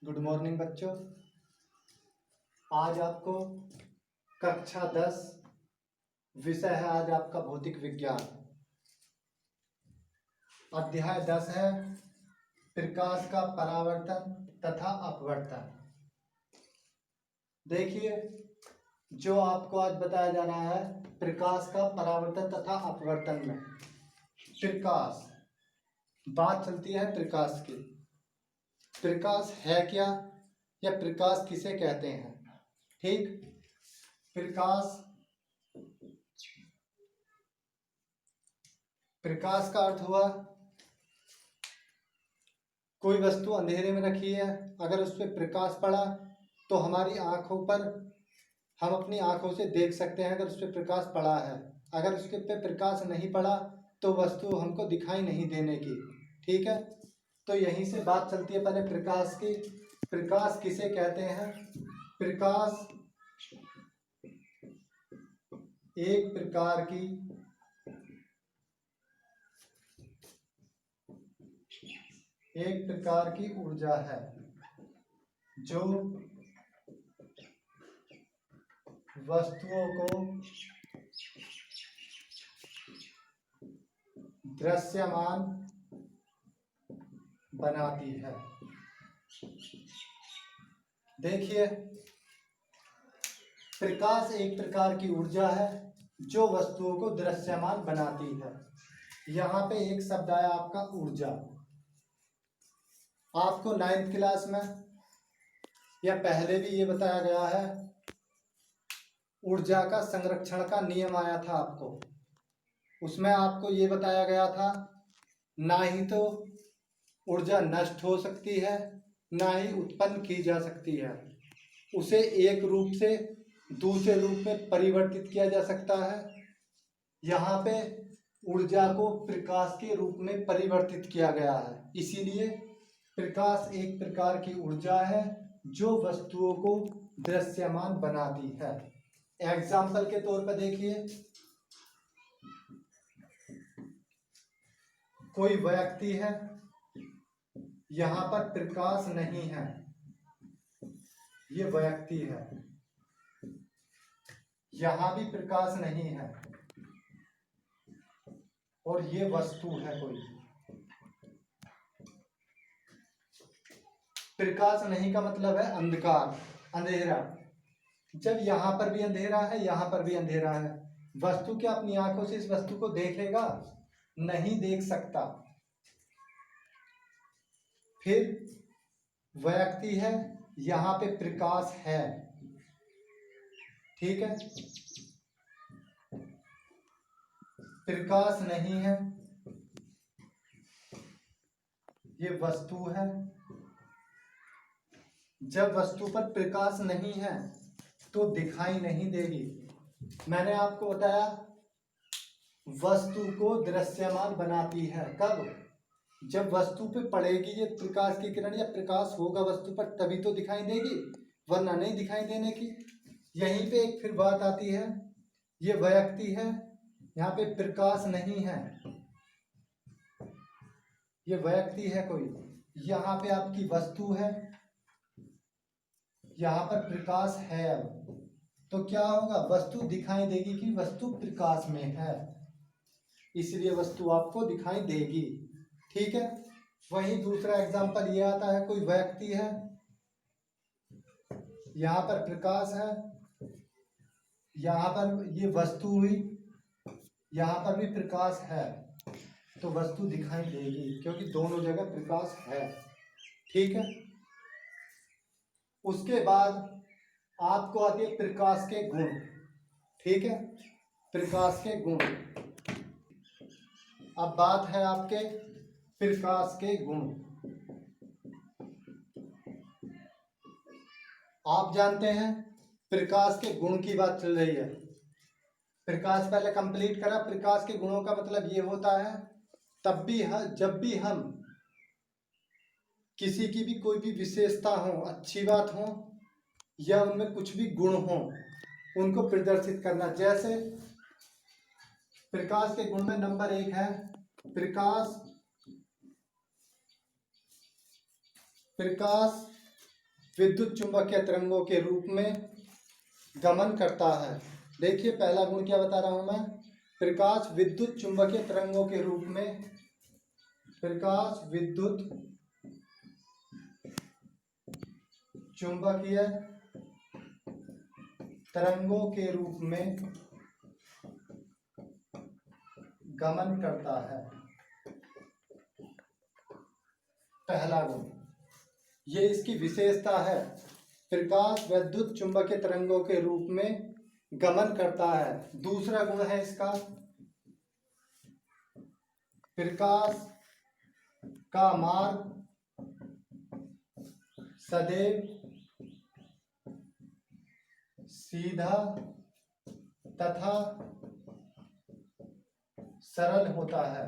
Good morning बच्चों। आज आपको कक्षा 10 विषय है आज आपका भौतिक विज्ञान। अध्याय 10 है प्रकाश का परावर्तन तथा अपवर्तन। देखिए, जो आपको आज बताया जा रहा है प्रकाश का परावर्तन तथा अपवर्तन में प्रकाश, बात चलती है प्रकाश की। प्रकाश है क्या या प्रकाश किसे कहते हैं? ठीक, प्रकाश का अर्थ हुआ कोई वस्तु अंधेरे में रखी है, अगर उस पर प्रकाश पड़ा तो हमारी आंखों पर, हम अपनी आंखों से देख सकते हैं अगर उस पर प्रकाश पड़ा है। अगर उसके पे प्रकाश नहीं पड़ा तो वस्तु हमको दिखाई नहीं देने की। ठीक है, तो यहीं से बात चलती है पहले प्रकाश की। प्रकाश किसे कहते हैं? प्रकाश एक प्रकार की ऊर्जा है जो वस्तुओं को दृश्यमान बनाती है। देखिए, प्रकाश एक प्रकार की ऊर्जा है जो वस्तुओं को दृश्यमान बनाती है। यहाँ पे एक शब्द आया आपका ऊर्जा। आपको 9th क्लास में या पहले भी ये बताया गया है, ऊर्जा का संरक्षण का नियम आया था आपको। उसमें आपको ये बताया गया था ना ही तो ऊर्जा नष्ट हो सकती है ना ही उत्पन्न की जा सकती है, उसे एक रूप से दूसरे रूप में परिवर्तित किया जा सकता है। यहाँ पे ऊर्जा को प्रकाश के रूप में परिवर्तित किया गया है, इसीलिए प्रकाश एक प्रकार की ऊर्जा है जो वस्तुओं को दृश्यमान बनाती है। एग्जाम्पल के तौर पर देखिए, कोई व्यक्ति है, यहाँ पर प्रकाश नहीं है, ये व्यक्ति है, यहाँ भी प्रकाश नहीं है और ये वस्तु है कोई। प्रकाश नहीं का मतलब है अंधकार, अंधेरा। जब यहाँ पर भी अंधेरा है, यहाँ पर भी अंधेरा है, वस्तु क्या अपनी आंखों से इस वस्तु को देखेगा? नहीं देख सकता। फिर व्यक्ति है, यहाँ पे प्रकाश है, ठीक है, प्रकाश नहीं है, ये वस्तु है। जब वस्तु पर प्रकाश नहीं है तो दिखाई नहीं देगी। मैंने आपको बताया वस्तु को दृश्यमान बनाती है कब? जब वस्तु पे पड़ेगी ये प्रकाश की किरण या प्रकाश होगा वस्तु पर, तभी तो दिखाई देगी, वरना नहीं दिखाई देने की। यहीं पे एक फिर बात आती है, ये व्यक्ति है, यहाँ पे प्रकाश नहीं है, ये व्यक्ति है कोई, यहाँ पे आपकी वस्तु है, यहाँ पर प्रकाश है। अब तो क्या होगा? वस्तु दिखाई देगी कि वस्तु प्रकाश में है, इसलिए वस्तु आपको दिखाई देगी। ठीक है, वही दूसरा एग्जांपल ये आता है, कोई व्यक्ति है, यहाँ पर प्रकाश है, यहाँ पर ये वस्तु हुई, यहाँ पर भी प्रकाश है, तो वस्तु दिखाई देगी क्योंकि दोनों जगह प्रकाश है। ठीक है, उसके बाद आपको आती है प्रकाश के गुण। ठीक है, प्रकाश के गुण। अब बात है आपके प्रकाश के गुण। आप जानते हैं प्रकाश के गुण की बात चल रही है। प्रकाश पहले कंप्लीट करा। प्रकाश के गुणों का मतलब ये होता है जब भी हम किसी की भी कोई भी विशेषता हो, अच्छी बात हो या उनमें कुछ भी गुण हो, उनको प्रदर्शित करना। जैसे प्रकाश के गुण में नंबर 1 है प्रकाश विद्युत चुंबकीय तरंगों के रूप में गमन करता है। देखिए पहला गुण क्या बता रहा हूं मैं, प्रकाश विद्युत चुंबकीय तरंगों के रूप में, प्रकाश विद्युत चुंबकीय तरंगों के रूप में गमन करता है। पहला गुण, ये इसकी विशेषता है, प्रकाश विद्युत चुंबकीय तरंगों के रूप में गमन करता है। दूसरा गुण है इसका, प्रकाश का मार्ग सदैव सीधा तथा सरल होता है।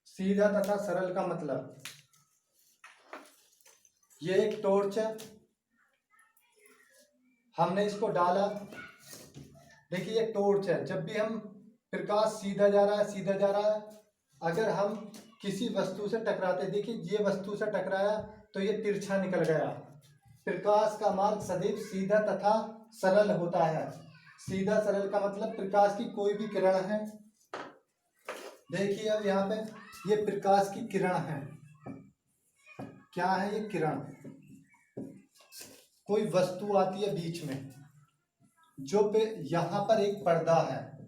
सीधा तथा सरल का मतलब, ये एक टॉर्च है, हमने इसको डाला, देखिए ये टॉर्च है, जब भी हम प्रकाश सीधा जा रहा है, सीधा जा रहा है, अगर हम किसी वस्तु से टकराते, देखिए ये वस्तु से टकराया तो ये तिरछा निकल गया। प्रकाश का मार्ग सदैव सीधा तथा सरल होता है। सीधा सरल का मतलब प्रकाश की कोई भी किरण है, देखिए अब यहाँ पे ये प्रकाश की किरण है, क्या है ये किरण, कोई वस्तु आती है बीच में, जो पे यहाँ पर एक पर्दा है,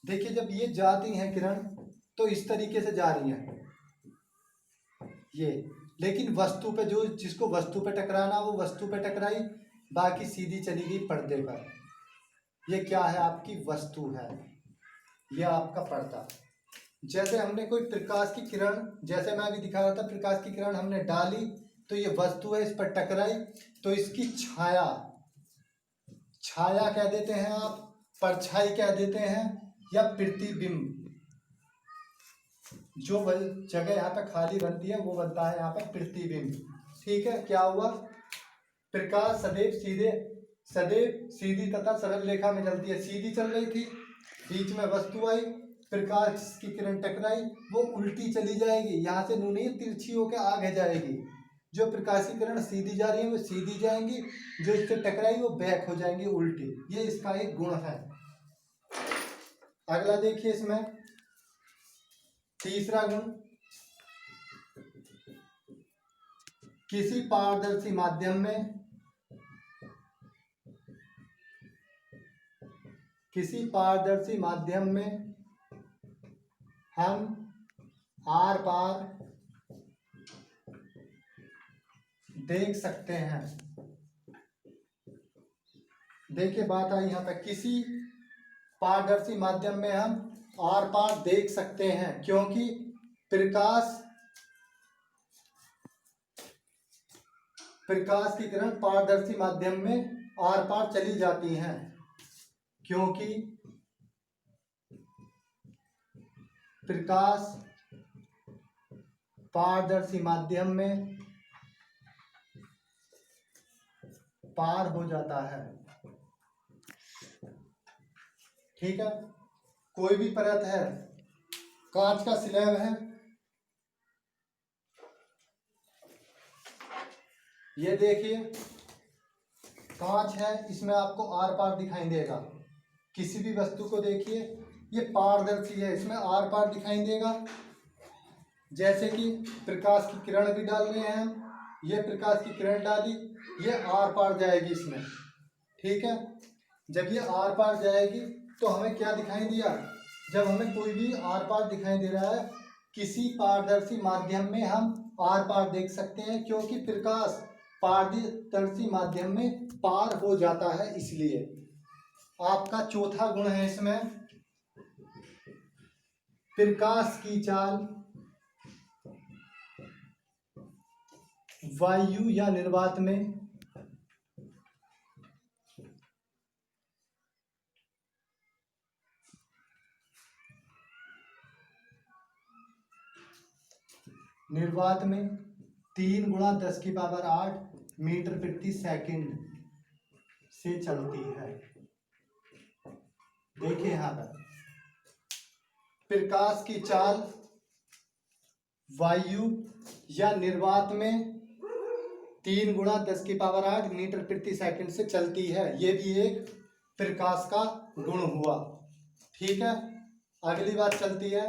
देखिए जब ये जाती हैं किरण तो इस तरीके से जा रही हैं ये, लेकिन वस्तु पे जो, जिसको वस्तु पे टकराना वो वस्तु पे टकराई, बाकी सीधी चली गई पर्दे पर। ये क्या है, आपकी वस्तु है, ये आपका पर्दा। जैसे हमने कोई प्रकाश की किरण, जैसे मैं अभी दिखा रहा था, प्रकाश की किरण हमने डाली तो ये वस्तु है, इस पर टकराई तो इसकी छाया, छाया कह देते हैं आप, परछाई कह देते हैं, या प्रतिबिंब, जो जगह यहाँ पे खाली बनती है वो बनता है यहाँ पे प्रतिबिंब। ठीक है, क्या हुआ, प्रकाश सदैव सीधी तथा सरल रेखा में चलती है, सीधी चल रही थी, बीच में वस्तु आई, प्रकाश की किरण टकराई, वो उल्टी चली जाएगी, यहाँ से नूनी तिरछी होकर आगे जाएगी। जो प्रकाश की किरण सीधी जा रही है वो सीधी जाएंगी, जो इससे टकराई वो बैक हो जाएंगी उल्टी। ये इसका एक गुण है। अगला देखिए इसमें तीसरा गुण, किसी पारदर्शी माध्यम में हम आर पार देख सकते हैं। देखिए बात आई यहाँ पे, किसी पारदर्शी माध्यम में हम आर पार देख सकते हैं, क्योंकि प्रकाश की किरण पारदर्शी माध्यम में आर पार चली जाती हैं, क्योंकि प्रकाश पारदर्शी माध्यम में पार हो जाता है। ठीक है, कोई भी परत है, कांच का स्लैब है, ये देखिए कांच है, इसमें आपको आर पार दिखाई देगा। किसी भी वस्तु को देखिए, ये पारदर्शी है, इसमें आर पार दिखाई देगा। जैसे कि प्रकाश की किरण भी डाल रहे हैं हम, ये प्रकाश की किरण डाली, ये आर पार जाएगी इसमें। ठीक है, जब ये आर पार जाएगी तो हमें क्या दिखाई दिया, जब हमें कोई भी आर पार दिखाई दे रहा है, किसी पारदर्शी माध्यम में हम आर पार देख सकते हैं, क्योंकि प्रकाश पारदर्शी माध्यम में पार हो जाता है। इसलिए आपका चौथा गुण है इसमें, प्रकाश की चाल वायु या निर्वात में निर्वात में 3 गुणा 10⁸ मीटर प्रति सेकंड से चलती है। देखिए यहां पर प्रकाश की चाल वायु या निर्वात में 3 गुणा 10⁸ मीटर प्रति सेकंड से चलती है। ये भी एक प्रकाश का गुण हुआ। ठीक है, अगली बात चलती है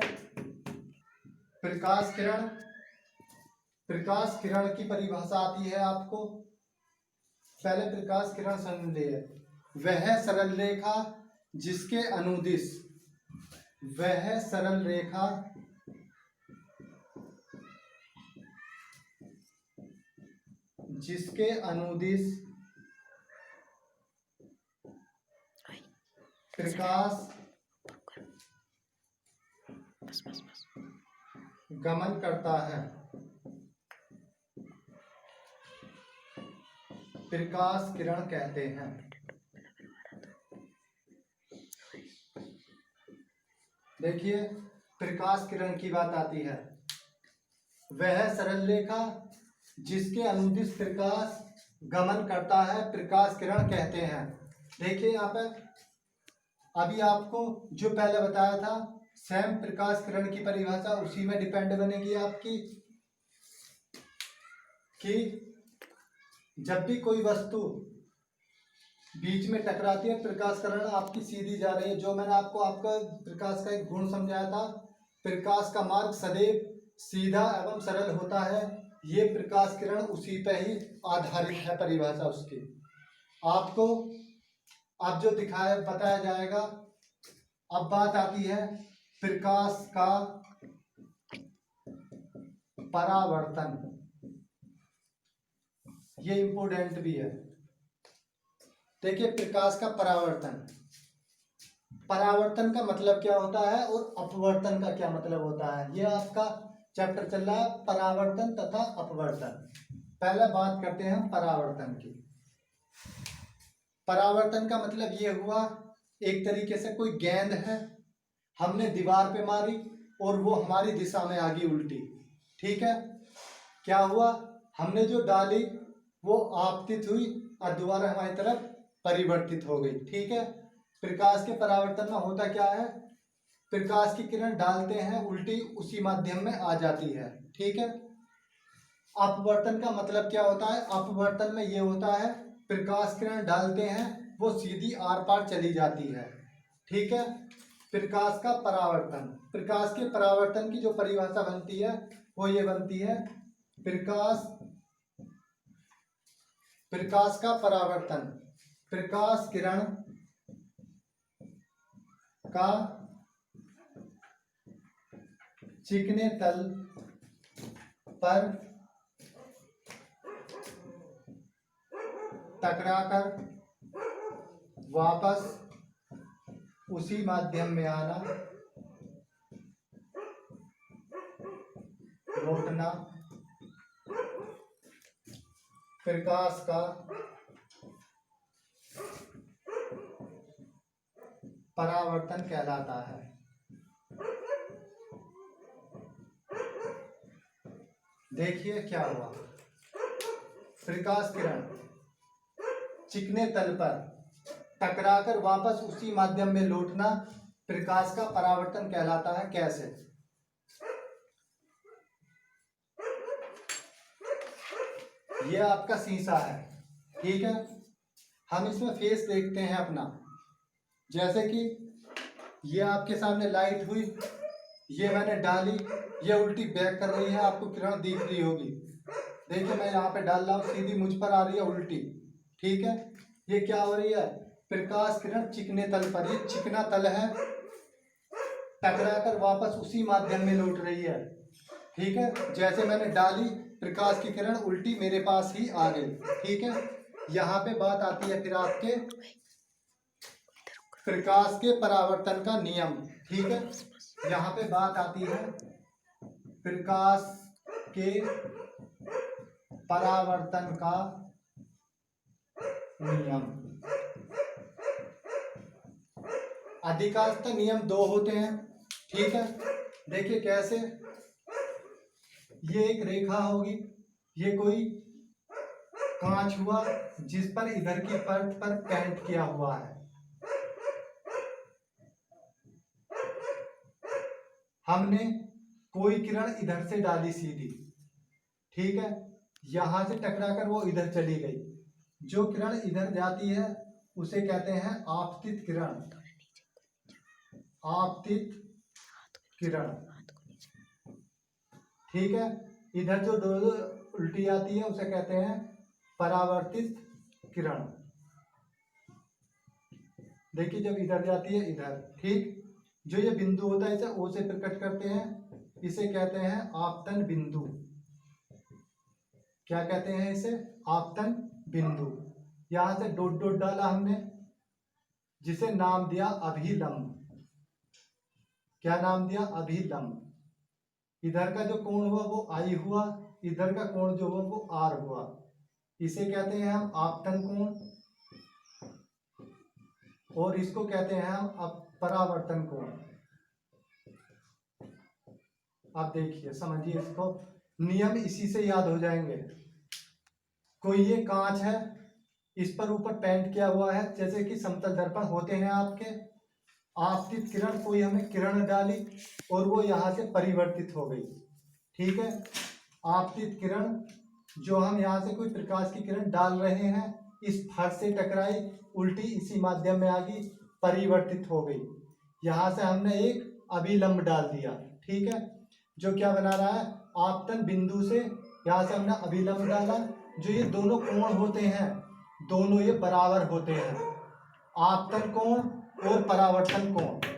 प्रकाश किरण। प्रकाश किरण की परिभाषा आती है आपको। पहले प्रकाश किरण समझ लिए। वह सरल रेखा जिसके अनुदिश, वह सरल रेखा जिसके अनुदिश प्रकाश गमन करता है, प्रकाश किरण कहते हैं। देखिए, प्रकाश किरण की बात आती है। वह सरल रेखा जिसके अनुदिश प्रकाश गमन करता है, प्रकाश किरण कहते हैं। देखिए यहाँ पर अभी आपको जो पहले बताया था, सेम प्रकाश किरण की परिभाषा उसी में डिपेंड बनेगी आपकी, कि जब भी कोई वस्तु बीच में टकराती है, प्रकाश किरण आपकी सीधी जा रही है। जो मैंने आपका प्रकाश का एक गुण समझाया था, प्रकाश का मार्ग सदैव सीधा एवं सरल होता है। ये प्रकाश किरण उसी पे ही आधारित है, परिभाषा उसकी। आपको अब जो दिखाया बताया जाएगा। अब बात आती है प्रकाश का परावर्तन। ये इंपॉर्टेंट भी है। देखिए, प्रकाश का परावर्तन, परावर्तन का मतलब क्या होता है और अपवर्तन का क्या मतलब होता है, ये आपका चैप्टर चल रहा है, परावर्तन तथा अपवर्तन। पहले बात करते हैं हम परावर्तन की। परावर्तन का मतलब ये हुआ, एक तरीके से कोई गेंद है, हमने दीवार पे मारी और वो हमारी दिशा में आ गई उल्टी। ठीक है, क्या हुआ, हमने जो डाली वो आपतित हुई और दोबारा हमारी तरफ परिवर्तित हो गई। ठीक है, प्रकाश के परावर्तन में होता क्या है, प्रकाश की किरण डालते हैं, उल्टी उसी माध्यम में आ जाती है। ठीक है, अपवर्तन का मतलब क्या होता है, अपवर्तन में ये होता है प्रकाश किरण डालते हैं, वो सीधी आर पार चली जाती है। ठीक है, प्रकाश का परावर्तन, प्रकाश के परावर्तन की जो परिभाषा बनती है वो ये बनती है, प्रकाश का परावर्तन, प्रकाश किरण का चिकने तल पर टकराकर वापस उसी माध्यम में आना, लौटना, प्रकाश का परावर्तन कहलाता है। देखिए क्या हुआ, प्रकाश किरण चिकने तल पर टकराकर वापस उसी माध्यम में लौटना प्रकाश का परावर्तन कहलाता है। कैसे, ये आपका शीशा है। ठीक है, हम इसमें फेस देखते हैं अपना, जैसे कि ये आपके सामने लाइट हुई, ये मैंने डाली, ये उल्टी बैक कर रही है, आपको किरण दिख रही होगी। देखिए मैं यहाँ पे डाल रहा हूँ, सीधी मुझ पर आ रही है उल्टी। ठीक है, ये क्या हो रही है, प्रकाश किरण चिकने तल पर, ये चिकना तल है, टकराकर वापस उसी माध्यम में लौट रही है। ठीक है, जैसे मैंने डाली, प्रकाश की किरण उल्टी मेरे पास ही आ गई। ठीक है, यहाँ पे बात आती है फिर आपके प्रकाश के परावर्तन का नियम। ठीक है, यहाँ पे बात आती है प्रकाश के परावर्तन का नियम। अधिकांशतः नियम 2 होते हैं। ठीक है, देखिए कैसे, ये एक रेखा होगी, ये कोई कांच हुआ जिस पर इधर की परत पर पेंट किया हुआ है। हमने कोई किरण इधर से डाली सीधी। ठीक है, यहां से टकराकर वो इधर चली गई। जो किरण इधर जाती है उसे कहते हैं आपतित किरण। आपतित किरण, ठीक है। इधर जो उल्टी आती है उसे कहते हैं परावर्तित किरण। देखिए जब इधर जाती है इधर, ठीक। जो ये बिंदु होता है इसे ओ से प्रकट करते हैं, इसे कहते हैं आपतन बिंदु। क्या कहते हैं इसे? आपतन बिंदु। यहां से डॉट डॉट डाला हमने, जिसे नाम दिया अभिलंब। क्या नाम दिया? अभिलंब। इधर का जो कोण हुआ वो आई हुआ, इधर का कोण जो हुआ वो आर हुआ। इसे कहते हैं हम आपतन कोण, और इसको कहते हैं हम परावर्तन कोण। अब देखिए समझिए इसको, नियम इसी से याद हो जाएंगे। कोई ये कांच है, इस पर ऊपर पेंट किया हुआ है, जैसे कि समतल दर्पण होते हैं आपके। आपतित किरण कोई हमें किरण डाली और वो यहाँ से परिवर्तित हो गई, ठीक है। आपतित किरण जो हम यहाँ से कोई प्रकाश की किरण डाल रहे हैं, इस फर्श से टकराई, उल्टी इसी माध्यम में आ गई, परिवर्तित हो गई। यहाँ से हमने एक अभिलंब डाल दिया, ठीक है। जो क्या बना रहा है? आपतन बिंदु से यहाँ से हमने अभिलंब डाला। जो ये दोनों कोण होते हैं, दोनों ये बराबर होते हैं, आपतन कोण और परावर्तन कोण।